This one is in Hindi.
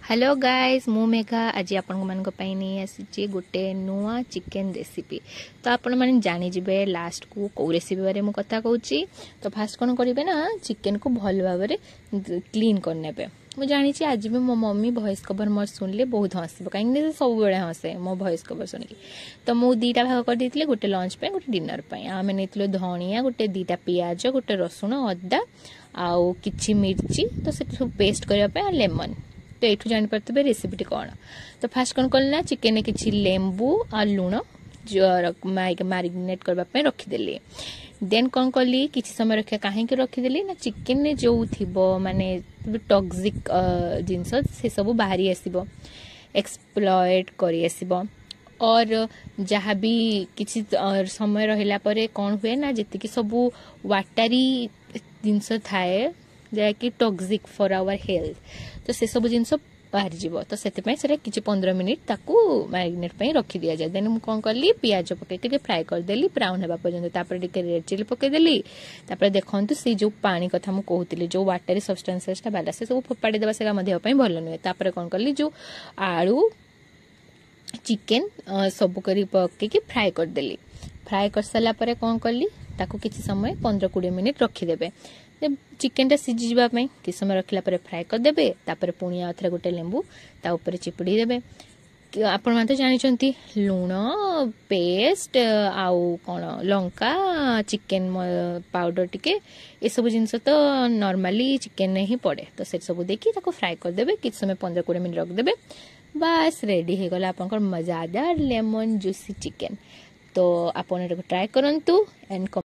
हेलो गाइस मु मेघा आज आपण मानक पई नहीं आसी गोटे नुआ चिकेन रेसिपी। तो आपण माने जानि जिबे लास्ट को को रेसिपी बारे मु कथा कहूची। तो फास्ट कोन करिवे ना चिकेन को भल भाबरे क्लीन कर नेबे। मु जानि छी आज भी मो मम्मी वॉइस कवर मोर सुनले बहुत हंसबो काहे से सब बेले हंसे मो वॉइस कवर सुनिकी। तो मु दीटा भाग कर देथिले गोटे लंच पे गोटे डिनर पे आमे नेथिलो धनिया गोटे दीटा पियाज गोटे रसुण अदा आउ किछि मिर्ची तो से पेस्ट करबा पे लेमन। तो ये जानी पारे रेसिपी कौन। तो फास्ट कौन कल चिकेन किसी लेंबू और लुण जो मारिनेट करने रखीदेली। देन कौन कली किसी समय रखा कहीं रखीदेली ना चिकेन जो थी माने टॉक्सिक जिनस से सब बाहरी आसब एक्सप्लॉयट करी आसब। और जहाँ भी किसी समय रहिला परे कौन हुए ना जी सब वाटारी जिनस थाए जैकि टॉक्सिक फॉर आवर हेल्थ तो से सब जिनस बाहर जीव। तो से कि 15 मिनिट ताकू मैरिनेट पे रखी दि जाए। देन मुझे कौन कली पियाज पकई फ्राए करदेली ब्राउन होगा पर्यंत रेड चिली पकईदेली। देखो से जो पानी कथा मुझे कहती जो वाटरी सब्सटेंसेसटा बाला से सब फोपाड़ी देवा से देहपाई भल नुहे। तापर कौन कली जो आलू चिकेन सब कर पकईकी फ्राए करदेली। फ्राए कर सारापर कौन कली ताकू किसी समय 15-20 मिनिट रखीदे। चिकेन टा सीझी जावाई कि समय रखला फ्राए करदे। तापर पुणी आउथरे गोटे लेंबू ता ऊपर चिपुड़ी देबे। आपण माने जानिचंती लूण पेस्ट आउ कोन लंका चिकेन पाउडर टिके ए सब जिनस तो नॉर्मली चिकेन ने ही पड़े। तो से सब देखि ताको फ्राए करदे किसी समय 15-20 मिनिट रख देबे। बस रेडी हो गला आपनकर मजादार लेमन जूसी चिकेन। तो आपण ट्राई करंतु एंड